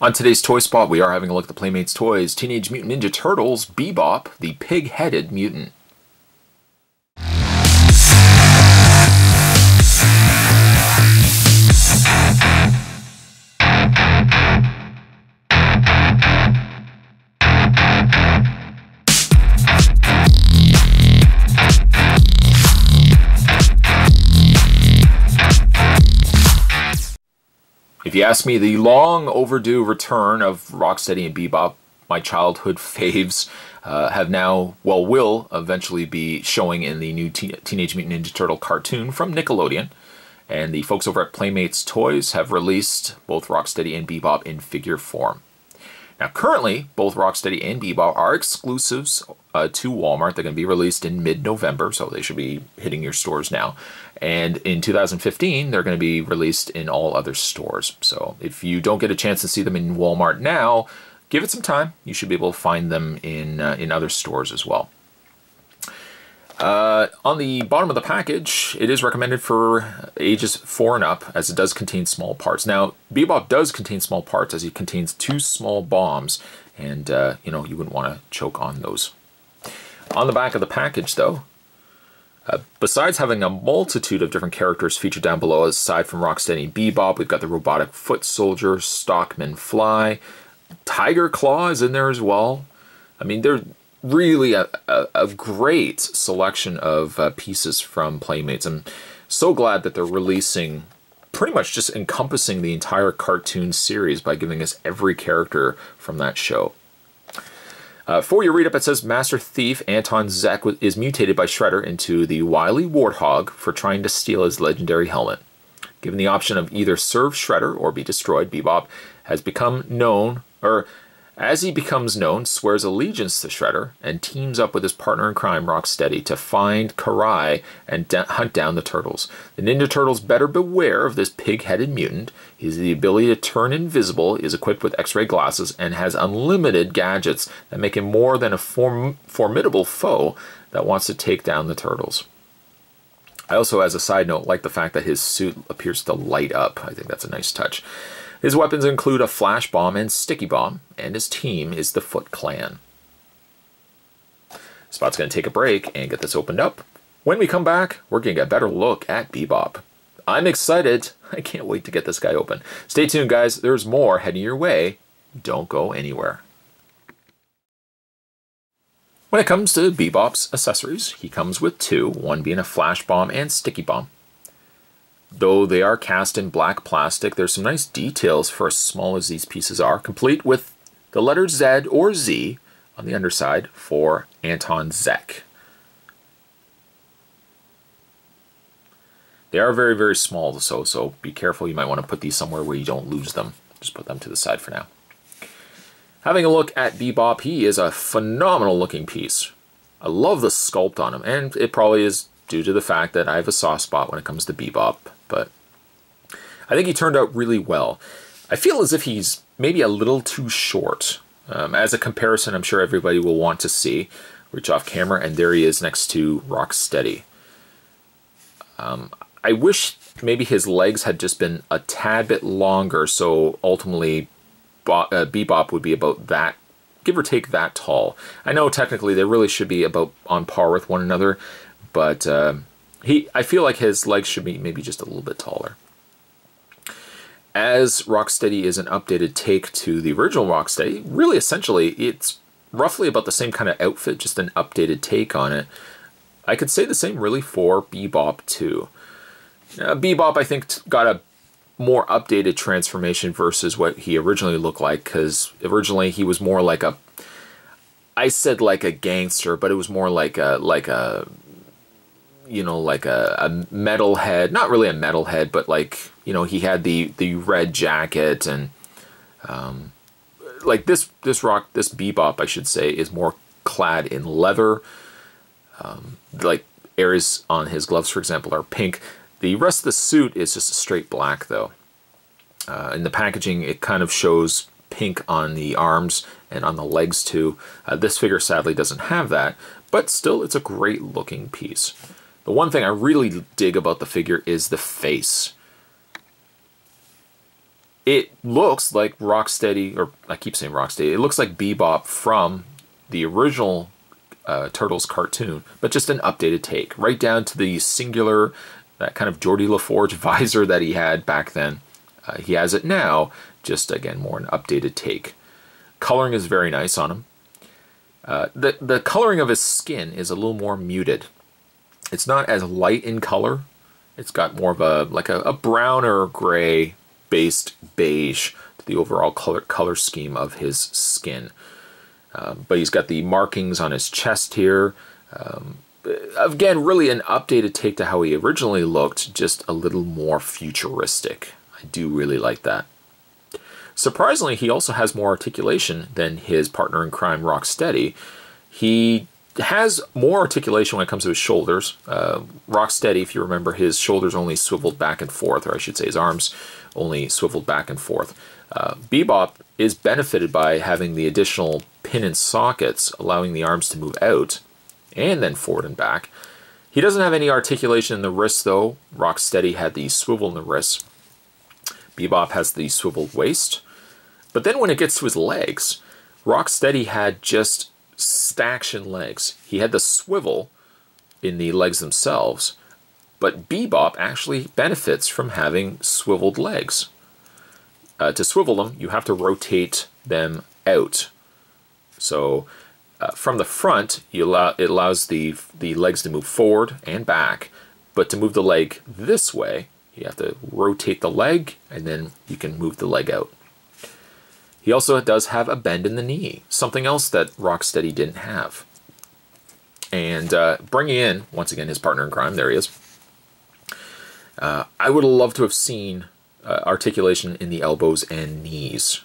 On today's Toy Spot, we are having a look at the Playmates Toys Teenage Mutant Ninja Turtles Bebop, the Pig-Headed Mutant. If you ask me, the long overdue return of Rocksteady and Bebop, my childhood faves, will eventually be showing in the new Teenage Mutant Ninja Turtle cartoon from Nickelodeon. And the folks over at Playmates Toys have released both Rocksteady and Bebop in figure form. Now currently, both Rocksteady and Bebop are exclusives to Walmart. They're going to be released in mid-November, so they should be hitting your stores now. And in 2015, they're going to be released in all other stores. So if you don't get a chance to see them in Walmart now, give it some time. You should be able to find them in other stores as well. On the bottom of the package, it is recommended for ages 4 and up, as it does contain small parts. Now, Bebop does contain small parts, as it contains 2 small bombs, and you wouldn't want to choke on those. On the back of the package, though, besides having a multitude of different characters featured down below, aside from Rocksteady and Bebop, we've got the robotic foot soldier, Stockman Fly, Tiger Claw is in there as well. I mean, they're really a great selection of pieces from Playmates. I'm so glad that they're releasing, pretty much just encompassing the entire cartoon series by giving us every character from that show. For your read-up, it says Master Thief Anton Zek is mutated by Shredder into the wily Warthog for trying to steal his legendary helmet. Given the option of either serve Shredder or be destroyed, Bebop has become known, or as he becomes known, swears allegiance to Shredder and teams up with his partner in crime, Rocksteady, to find Karai and hunt down the Turtles. The Ninja Turtles better beware of this pig-headed mutant. He has the ability to turn invisible, is equipped with X-ray glasses, and has unlimited gadgets that make him more than a formidable foe that wants to take down the Turtles. I also, as a side note, like the fact that his suit appears to light up. I think that's a nice touch. His weapons include a flash bomb and sticky bomb, and his team is the Foot Clan. Spot's going to take a break and get this opened up. When we come back, we're going to get a better look at Bebop. I'm excited. I can't wait to get this guy open. Stay tuned, guys. There's more heading your way. Don't go anywhere. When it comes to Bebop's accessories, he comes with 2, one being a flash bomb and sticky bomb. Though they are cast in black plastic, there's some nice details for as small as these pieces are, complete with the letter Z or Z on the underside for Anton Zek. They are very, very small, so be careful. You might want to put these somewhere where you don't lose them. Just put them to the side for now. Having a look at Bebop, he is a phenomenal looking piece. I love the sculpt on him, and it probably is due to the fact that I have a soft spot when it comes to Bebop, but I think he turned out really well. I feel as if he's maybe a little too short. As a comparison, I'm sure everybody will want to see. Reach off camera, and there he is next to Rocksteady. I wish maybe his legs had just been a tad bit longer, so ultimately Bebop would be about that, give or take that tall. I know technically they really should be about on par with one another, but I feel like his legs should be maybe just a little bit taller. As Rocksteady is an updated take to the original Rocksteady, really essentially it's roughly about the same kind of outfit, just an updated take on it. I could say the same really for Bebop too. Bebop, I think, got a more updated transformation versus what he originally looked like, because originally he was more like a, I said like a gangster, but it was more like a metalhead, not really a metalhead, but like, he had the red jacket, and like this Bebop, I should say, is more clad in leather. Like areas on his gloves, for example, are pink. The rest of the suit is just a straight black, though. In the packaging, it kind of shows pink on the arms and on the legs too. This figure sadly doesn't have that, but still it's a great looking piece. The one thing I really dig about the figure is the face. It looks like Rocksteady, or I keep saying Rocksteady, it looks like Bebop from the original Turtles cartoon, but just an updated take, right down to the singular, that kind of Geordie LaForge visor that he had back then. He has it now, just again, more an updated take. Coloring is very nice on him. The coloring of his skin is a little more muted. It's not as light in color. It's got more of a browner gray based beige to the overall color scheme of his skin. But he's got the markings on his chest here. Again, really an updated take to how he originally looked, just a little more futuristic. I do really like that. Surprisingly, he also has more articulation than his partner in crime, Rocksteady. He has more articulation when it comes to his shoulders. Rocksteady, if you remember, his shoulders only swiveled back and forth, or I should say his arms only swiveled back and forth. Bebop is benefited by having the additional pin and sockets, allowing the arms to move out and then forward and back. He doesn't have any articulation in the wrists, though. Rocksteady had the swivel in the wrists. Bebop has the swiveled waist. But then when it gets to his legs, Rocksteady had just staction legs. He had the swivel in the legs themselves, but Bebop actually benefits from having swiveled legs. To swivel them, you have to rotate them out. So from the front, it allows the legs to move forward and back, but to move the leg this way, you have to rotate the leg, and then you can move the leg out. He also does have a bend in the knee, something else that Rocksteady didn't have. And bringing in, once again, his partner in crime, there he is. I would love to have seen articulation in the elbows and knees.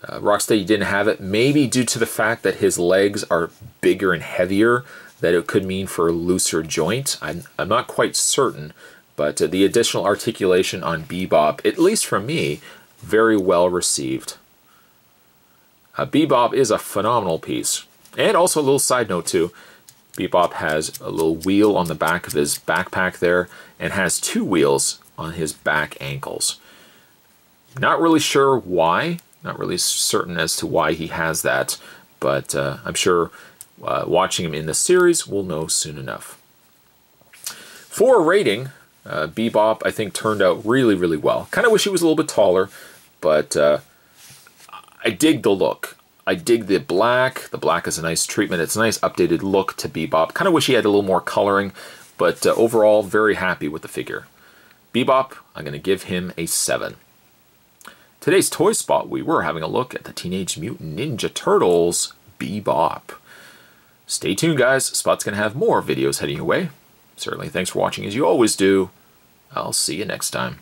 Rocksteady didn't have it, maybe due to the fact that his legs are bigger and heavier, that it could mean for a looser joint. I'm not quite certain. But the additional articulation on Bebop, at least from me, very well received. Bebop is a phenomenal piece. And also a little side note too, Bebop has a little wheel on the back of his backpack there, and has 2 wheels on his back ankles. Not really sure why, not really certain as to why he has that, but I'm sure watching him in the series we'll know soon enough. For a rating, Bebop, I think, turned out really, really well. Kind of wish he was a little bit taller, but I dig the look. I dig the black. The black is a nice treatment. It's a nice updated look to Bebop. Kind of wish he had a little more coloring, but overall, very happy with the figure. Bebop, I'm going to give him a 7. Today's Toy Spot, we were having a look at the Teenage Mutant Ninja Turtles Bebop. Stay tuned, guys. Spot's going to have more videos heading your way. Certainly, thanks for watching as you always do. I'll see you next time.